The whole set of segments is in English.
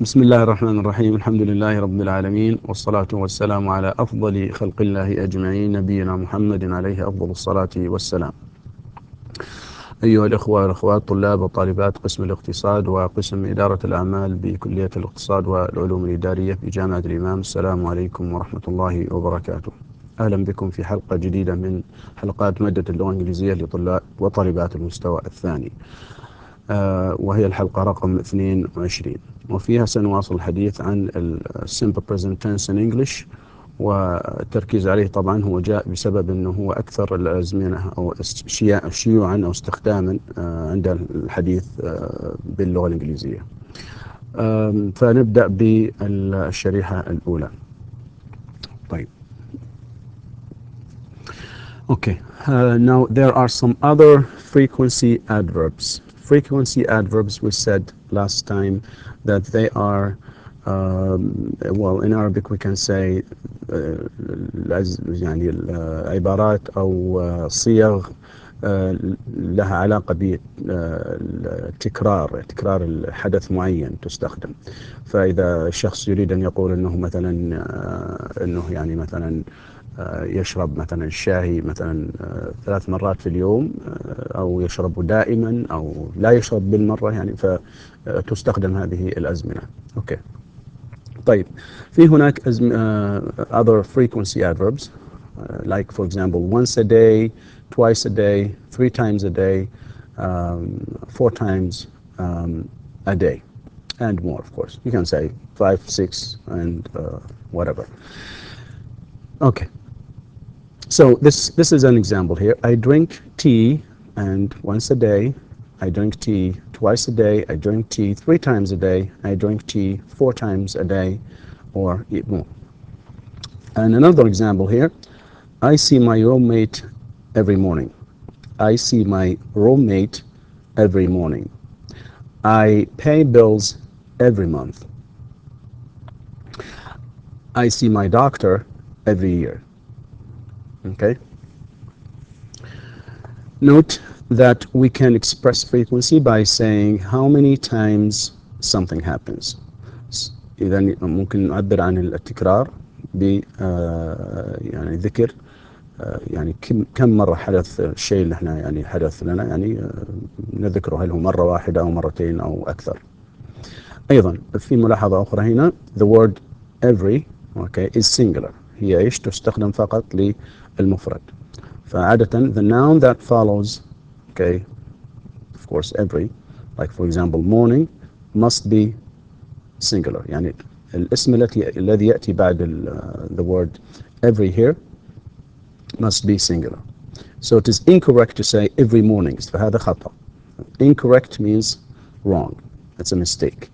بسم الله الرحمن الرحيم. الحمد لله رب العالمين، والصلاة والسلام على أفضل خلق الله أجمعين، نبينا محمد عليه أفضل الصلاة والسلام. أيها الأخوة والأخوات، طلاب وطالبات قسم الاقتصاد وقسم إدارة الأعمال بكلية الاقتصاد والعلوم الإدارية بجامعة الإمام، السلام عليكم ورحمة الله وبركاته. أهلا بكم في حلقة جديدة من حلقات مادة اللغة الإنجليزية لطلاب وطالبات المستوى الثاني، وهي الحلقة رقم 22، وفيها سنواصل الحديث عن Simple Present Tense in English، والتركيز عليه طبعا هو جاء بسبب أنه هو أكثر الأزمنة أو شيوعا أو استخداما عند الحديث باللغة الإنجليزية. فنبدأ بالشريحة الأولى. طيب. Okay. Now there are some other frequency adverbs. Frequency adverbs, we said last time that they are, well, in Arabic we can say يعني العبارات أو صيغ لها علاقة بتكرار الحدث معين تستخدم. فإذا الشخص يريد أن يقول أنه مثلا يعني مثلا يشرب مثلا الشاي مثلا 3 مرات في اليوم، أو يشربه دائما أو لا يشرب بالمرة، يعني فتستخدم هذه الأزمنة. أوكي. طيب، في هناك other frequency adverbs, like for example once a day, twice a day, 3 times a day, 4 times a day, and more, of course. You can say 5, 6, and whatever. Okay. So this is an example here. I drink tea and once a day. I drink tea twice a day. I drink tea 3 times a day. I drink tea 4 times a day, or more. And another example here. I see my roommate every morning. I see my roommate every morning. I pay bills every month. I see my doctor every year. Okay. Note that we can express frequency by saying how many times something happens. إذا ممكن نعبر عن التكرار ب يعني ذكر يعني كم مرة حدث الشيء اللي احنا يعني حدث لنا، يعني نذكره هل هو مرة واحدة أو مرتين أو أكثر. أيضا في ملاحظة أخرى هنا. The word every, okay, is singular. هي إيش؟ تستخدم فقط للمفرد. فعادة the noun that follows, okay, of course every, like for example morning, must be singular. يعني الاسم الذي يأتي بعد the word every here must be singular. So it is incorrect to say every mornings. فهذا خطأ. Incorrect means wrong. It's a mistake.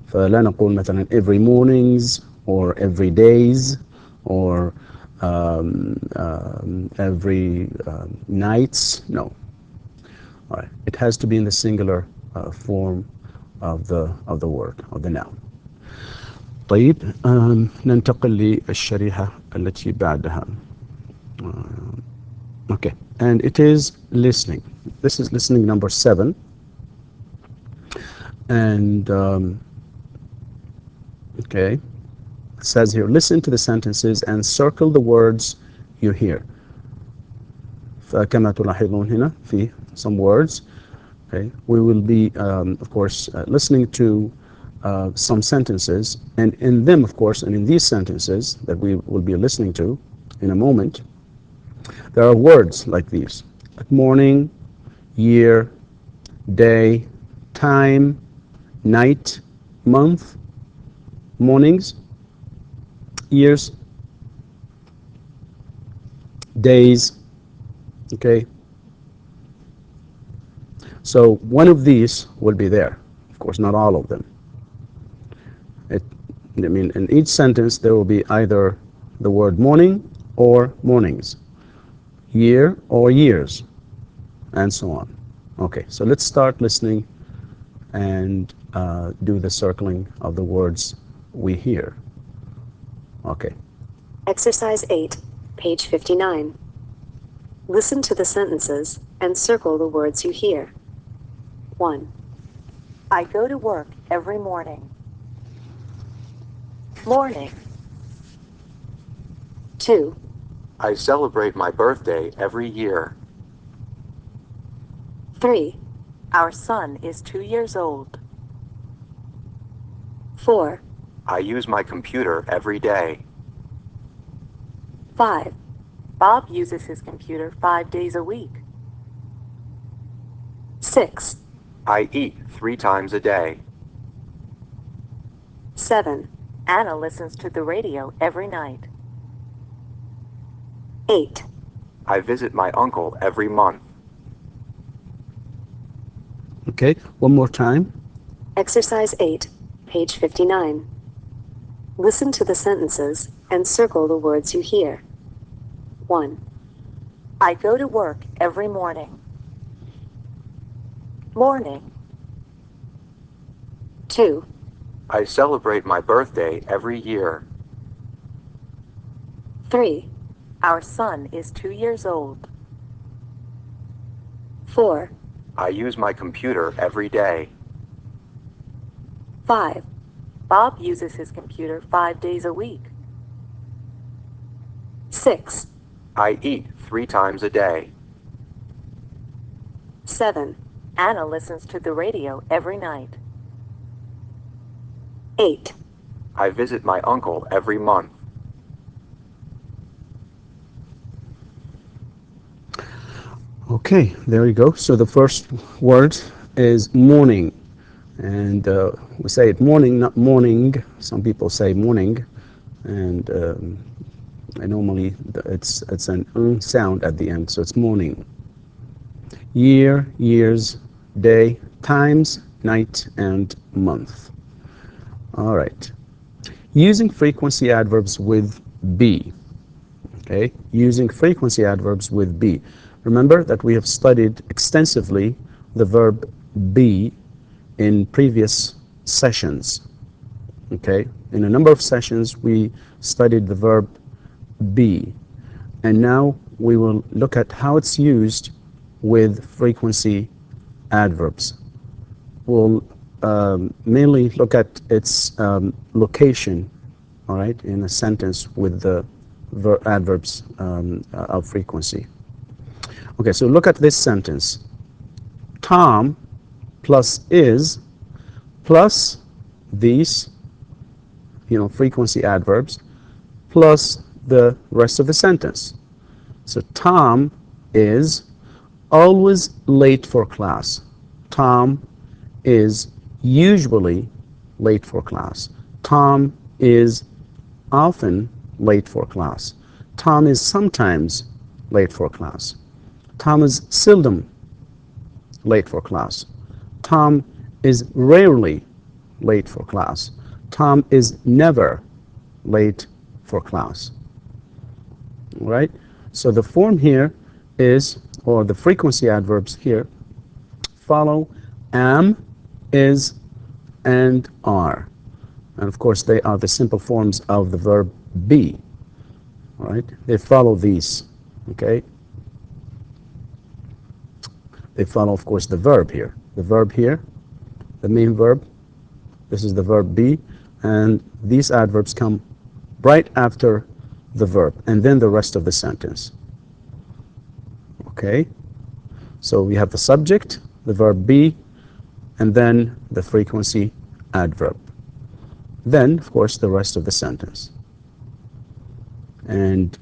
فلا نقول مثلا every mornings or every days or every nights. No. All right. It has to be in the singular form of the word, of the noun. طيب، ننتقل للشريحة التي بعدها. Okay. And it is listening. This is listening number 7. And okay. It says here, listen to the sentences and circle the words you hear. فكما تلاحظون هنا في some words, okay, we will be of course listening to some sentences, and in them, of course, and in these sentences that we will be listening to in a moment, there are words like these, like morning, year, day, time, night, month, mornings, years, days. Okay. So one of these will be there. Of course, not all of them. I mean, in each sentence there will be either the word morning or mornings, year or years, and so on. Okay, so let's start listening and do the circling of the words we hear. Okay. Exercise 8, page 59. Listen to the sentences and circle the words you hear. 1. I go to work every morning. Morning. 2, I celebrate my birthday every year. 3, Our son is 2 years old. 4, I use my computer every day. 5, Bob uses his computer 5 days a week. 6, I eat 3 times a day. 7, Anna listens to the radio every night. 8, I visit my uncle every month. Okay, one more time. Exercise 8, page 59. Listen to the sentences and circle the words you hear. 1, I go to work every morning. Morning. 2, I celebrate my birthday every year. 3, Our son is 2 years old. 4, I use my computer every day. 5, Bob uses his computer 5 days a week. 6, I eat 3 times a day. 7, Anna listens to the radio every night. 8, I visit my uncle every month. Okay, there you go. So the first word is morning. And we say it morning, not morning. Some people say morning. And normally it's an sound at the end, so it's morning. Year, years, day, times, night, and month. All right. Using frequency adverbs with be. Okay, using frequency adverbs with be. Remember that we have studied extensively the verb be in previous sessions. Okay, in a number of sessions we studied the verb be, and now we will look at how it's used with frequency adverbs. We'll mainly look at its location, all right, in a sentence with the adverbs of frequency. Okay, so look at this sentence. Tom plus is plus these, frequency adverbs plus the rest of the sentence. So Tom is always late for class. Tom is usually late for class. Tom is often late for class. Tom is sometimes late for class. Tom is seldom late for class. Tom is rarely late for class. Tom is never late for class. All right? So the form here is, or the frequency adverbs here, follow am, is, and are. And of course, they are the simple forms of the verb be. All right? They follow these. Okay? They follow, of course, the verb here. The verb here, the main verb, this is the verb be, and these adverbs come right after the verb, and then the rest of the sentence. Okay? So we have the subject, the verb be, and then the frequency adverb. Then, of course, the rest of the sentence. And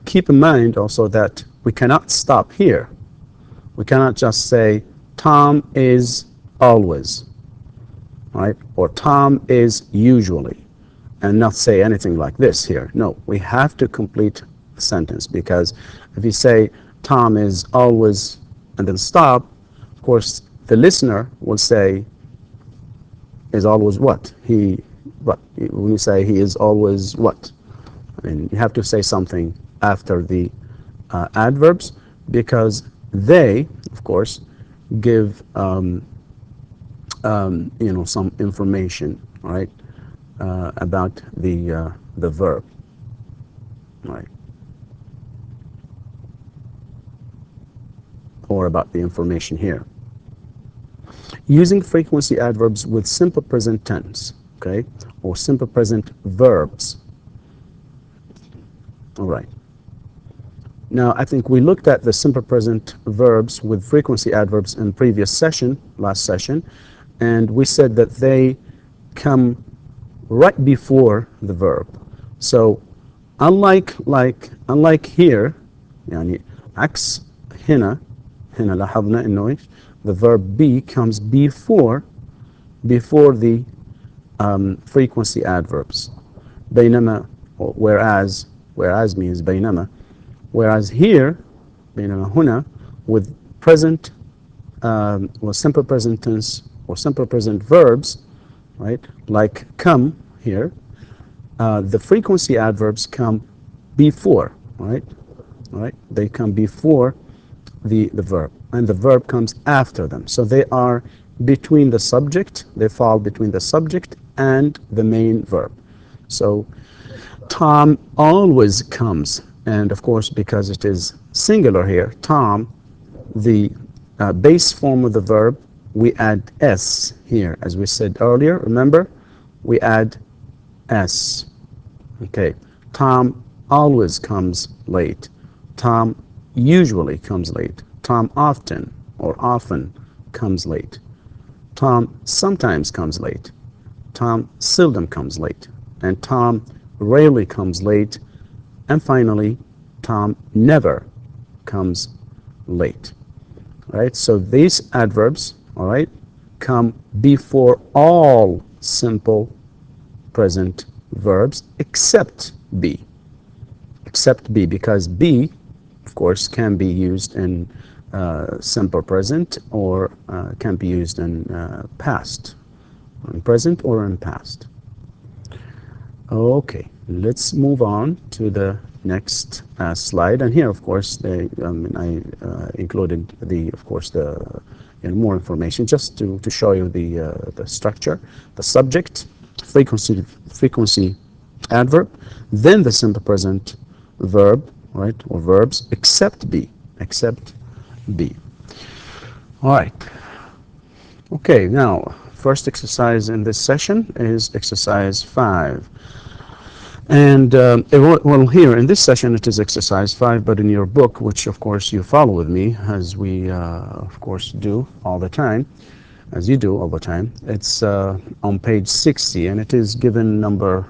keep in mind also that we cannot stop here. We cannot just say, Tom is always, right? Or Tom is usually, and not say anything like this here. No, we have to complete the sentence, because if you say, Tom is always, and then stop, of course, the listener will say, is always what? What? When you say he is always what? I mean, you have to say something after the adverbs, because they, of course, give some information, right, about the verb, right, or about the information here. Using frequency adverbs with simple present tense. okay, or simple present verbs. All right. Now, I think we looked at the simple present verbs with frequency adverbs in previous session, last session, and we said that they come right before the verb. So, unlike here, يعني عكس هنا لاحظنا إنه the verb be comes before the frequency adverbs. بينما, whereas means بينما. Whereas here, بينما هنا, with present, or simple present tense or simple present verbs, right? Like come here, the frequency adverbs come before, right? Right? They come before the verb, and the verb comes after them. So they are between the subject. They fall between the subject and the main verb. So Tom always comes. And of course, because it is singular here, Tom, the base form of the verb, we add s here. As we said earlier, remember? We add s. Okay. Tom always comes late. Tom usually comes late. Tom often or often comes late. Tom sometimes comes late. Tom seldom comes late. And Tom rarely comes late. And finally, Tom never comes late. All right, so these adverbs, all right, come before all simple present verbs except be. Except be, because be, of course, can be used in simple present or can be used in past, in present or in past. Okay, let's move on to the next slide. And here, of course, I included the more information just to show you the structure, the subject, frequency adverb, then the simple present verb, right, or verbs, except be. All right. Okay, now first exercise in this session is exercise 5. And well, here in this session it is exercise 5, but in your book, which of course you follow with me, as we of course do all the time, as you do all the time, it's on page 60, and it is given number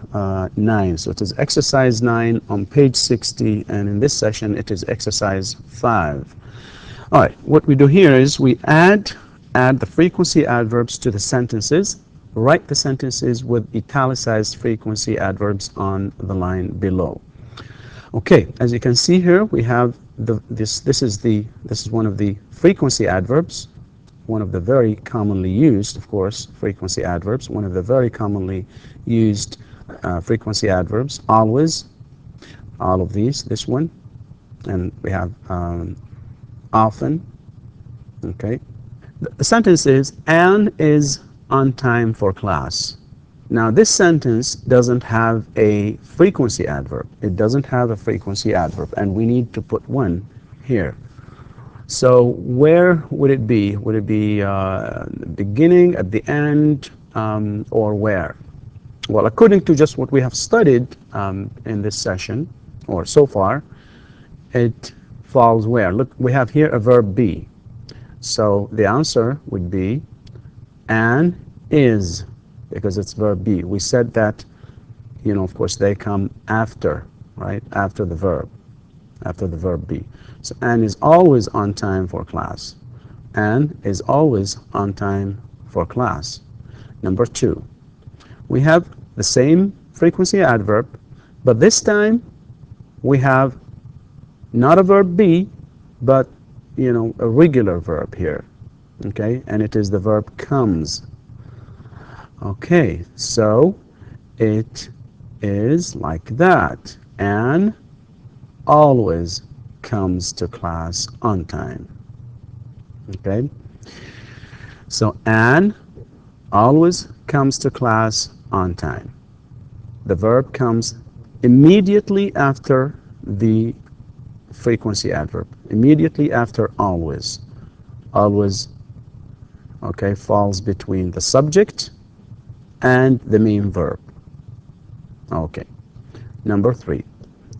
9. So it is exercise 9 on page 60, and in this session it is exercise 5. All right, what we do here is we add the frequency adverbs to the sentences. Write the sentences with italicized frequency adverbs on the line below. Okay, as you can see here, we have this is one of the frequency adverbs, one of the very commonly used, of course, frequency adverbs, one of the very commonly used frequency adverbs, always, all of these, this one, and we have often. Okay, the sentence is, Anne is on time for class. Now this sentence doesn't have a frequency adverb. It doesn't have a frequency adverb, and we need to put one here. So where would it be? Would it be the beginning, at the end, or where? Well, according to just what we have studied in this session, or so far, it falls where? Look, we have here a verb be. So the answer would be Anne is, because it's verb be. We said that, of course, they come after, right? After the verb be. So Anne is always on time for class. Anne is always on time for class. Number 2, we have the same frequency adverb, but this time we have not a verb be, but, a regular verb here. Okay, and it is the verb comes. Okay, so it is like that. Anne always comes to class on time. Okay, so Anne always comes to class on time. The verb comes immediately after the frequency adverb, immediately after always. Always, okay, falls between the subject and the main verb. Okay. Number 3.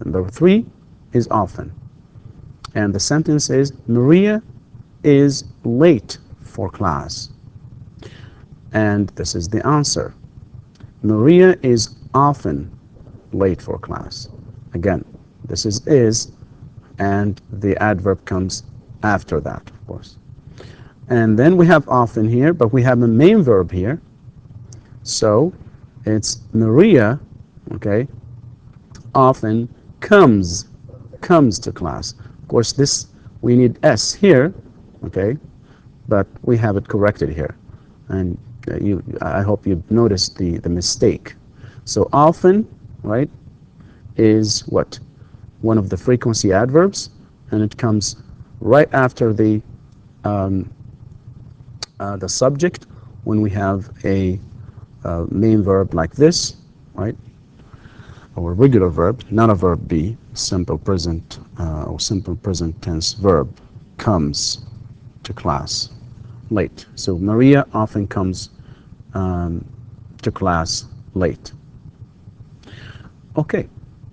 Number 3 is often. And the sentence is, Maria is late for class. And this is the answer. Maria is often late for class. Again, this is, and the adverb comes after that, of course. And then we have often here, but we have a main verb here. So it's Maria, okay, often comes to class. Of course, this, we need S here, okay, but we have it corrected here. And I hope you've noticed the mistake. So often, right, is what? One of the frequency adverbs, and it comes right after the subject when we have a main verb like this, right? Or a regular verb, not a verb be, simple present or simple present tense verb, comes to class late. So Maria often comes to class late. Okay,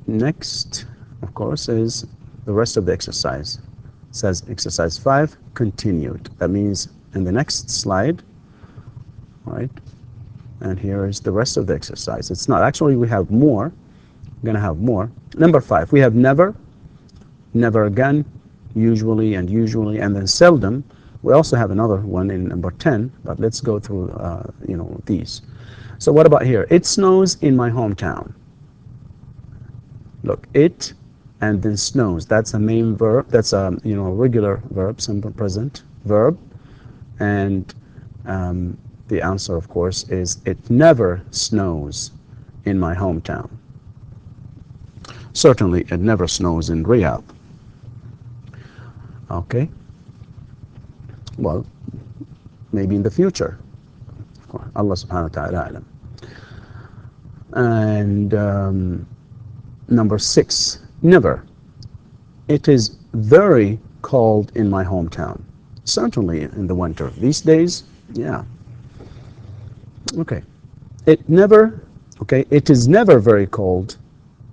next, of course, is the rest of the exercise. It says exercise 5, continued. That means in the next slide, right? And here is the rest of the exercise. It's not, actually we have more. We're going to have more. Number 5, we have never, never again, usually and usually, and then seldom. We also have another one in number 10, but let's go through, these. So what about here? It snows in my hometown. Look, it and then snows. That's a main verb. That's a regular verb, simple present verb, and the answer, of course, is it never snows in my hometown. Certainly, it never snows in Riyadh. Okay. Well, maybe in the future. Allah subhanahu wa ta'ala alam. And number 6, never. It is very cold in my hometown. Certainly in the winter. These days, yeah. Okay. It is never very cold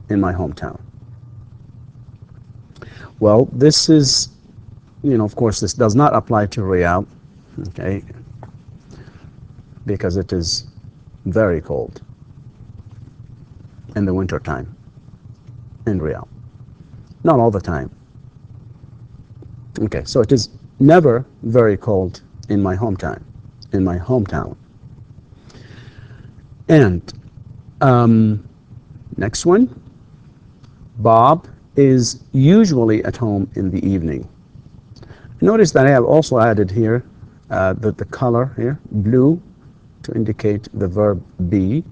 in my hometown. Well, this is, of course, this does not apply to Riyadh, okay, because it is very cold in the winter time in Riyadh. Not all the time. Okay, so it is never very cold in my hometown. And next one, Bob is usually at home in the evening. Notice that I have also added here the color here, blue, to indicate the verb be,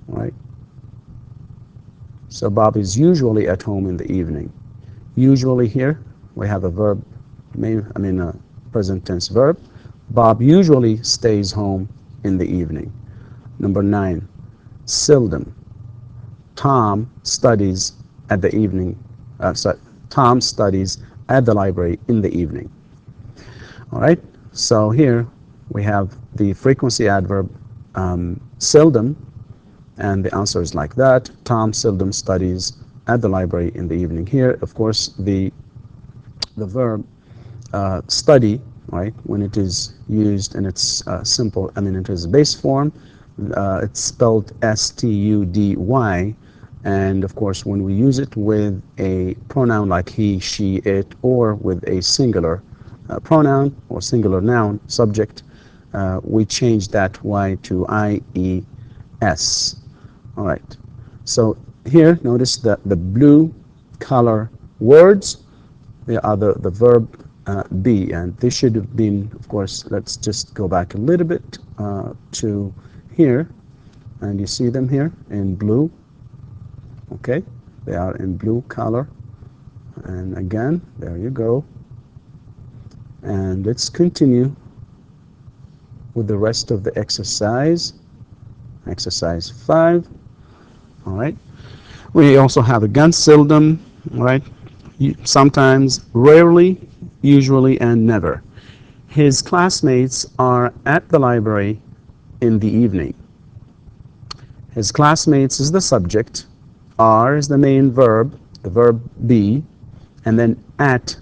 right? So Bob is usually at home in the evening. Usually here we have a verb, a present tense verb. Bob usually stays home in the evening. Number 9, seldom. Tom studies at the evening. Tom studies at the library in the evening. All right. So here we have the frequency adverb seldom, and the answer is like that. Tom seldom studies at the library in the evening. Here, of course, the verb study, right, when it is used in its simple, it is base form, it's spelled S-T-U-D-Y, and of course when we use it with a pronoun like he, she, it, or with a singular pronoun or singular noun subject, we change that Y to I-E-S. All right, so here notice that the blue color words, they are the verb be, and they should have been, of course, let's just go back a little bit to here, and you see them here in blue. Okay, they are in blue color, and again, there you go. And let's continue with the rest of the exercise. Exercise 5. All right, we also have again seldom, right? Sometimes, rarely, usually, and never. His classmates are at the library in the evening. His classmates is the subject, are is the main verb, the verb be, and then at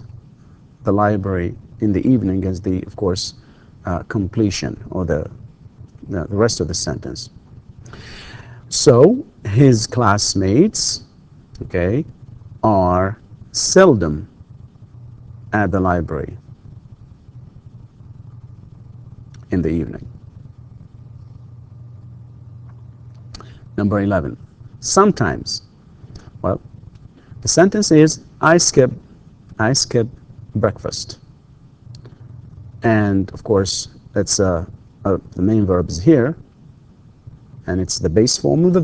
the library in the evening is the, of course, completion or the rest of the sentence. So his classmates, okay, are seldom at the library in the evening. Number 11, sometimes. Well, the sentence is I skip breakfast. And of course, that's the main verb is here, and it's the base form of the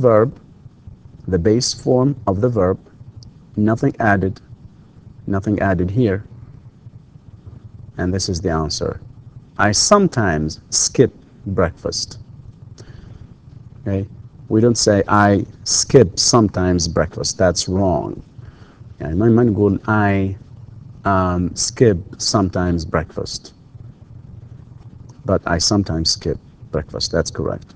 verb, nothing added here, and this is the answer. I sometimes skip breakfast. Okay, we don't say I skip sometimes breakfast. That's wrong. يعني ما نقول I skip sometimes breakfast, but I sometimes skip breakfast. That's correct.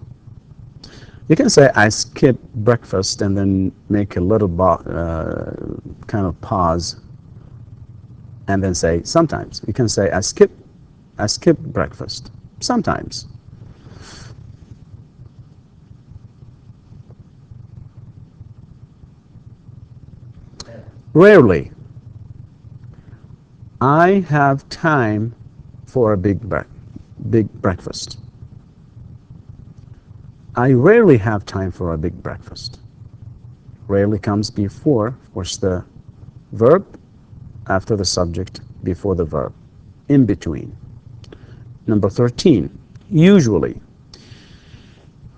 You can say I skip breakfast and then make a little kind of pause and then say sometimes. You can say I skip breakfast sometimes. Rarely. I have time for a big breakfast. I rarely have time for a big breakfast. Rarely comes before, of course, the verb, after the subject, before the verb, in between. Number 13, usually,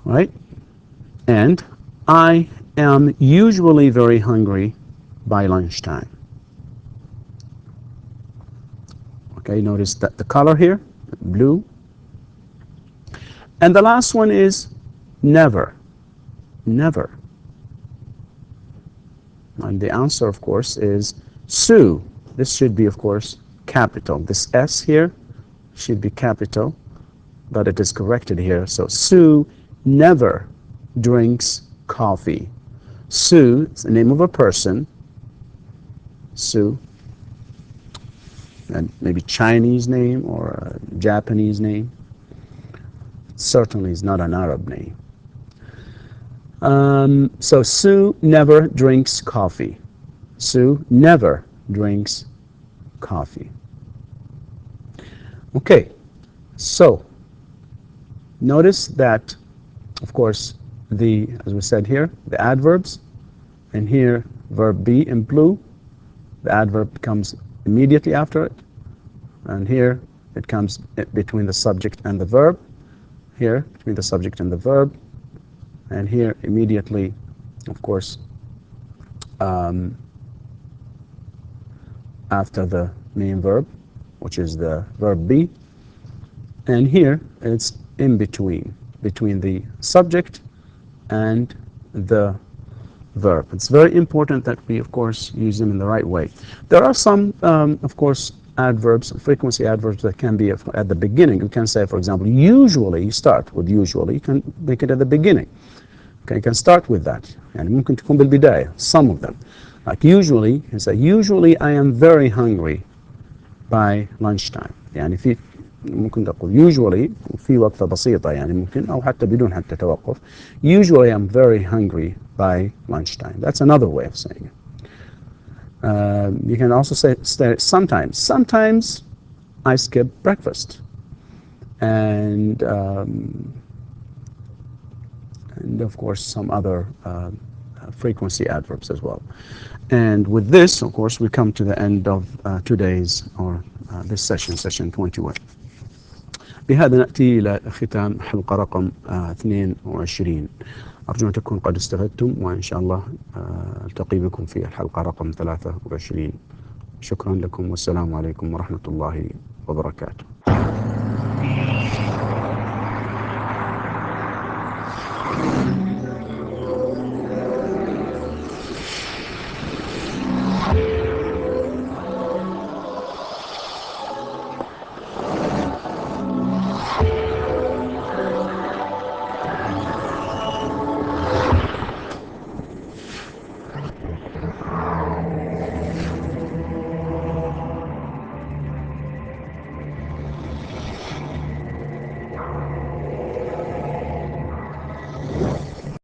right? And I am usually very hungry by lunchtime. Okay, notice that the color here, blue. And the last one is never. Never. And the answer, of course, is Sue. This should be, of course, capital. This S here should be capital, but it is corrected here. So Sue never drinks coffee. Sue is the name of a person. Sue, and maybe Chinese name or a Japanese name. Certainly is not an Arab name. So Sue never drinks coffee. Sue never drinks coffee. Okay, so notice that, of course, as we said here, the adverbs, and here verb be in blue, the adverb comes immediately after it, and here it comes between the subject and the verb, here between the subject and the verb, and here immediately, of course, after the main verb, which is the verb be, and here it's in between the subject and the verb. It's very important that we, of course, use them in the right way. There are some, of course, adverbs, frequency adverbs that can be at the beginning. You can say, for example, usually, you start with usually, you can make it at the beginning. Okay, you can start with that. يعني ممكن تكون بالبداية, some of them. Like usually, you can say, usually I am very hungry by lunchtime. يعني في ممكن تقول usually في وقفة بسيطة يعني ممكن أو حتى بدون حتى توقف. Usually I'm very hungry by lunchtime. That's another way of saying it. You can also say sometimes. Sometimes I skip breakfast. And of course some other frequency adverbs as well. And with this, of course, we come to the end of today's or this session 21. بهذا نأتي إلى ختام حلقة رقم 22. أرجو أن تكونوا قد استفدتم، وإن شاء الله ألتقي بكم في الحلقة رقم 23. شكرا لكم والسلام عليكم ورحمة الله وبركاته.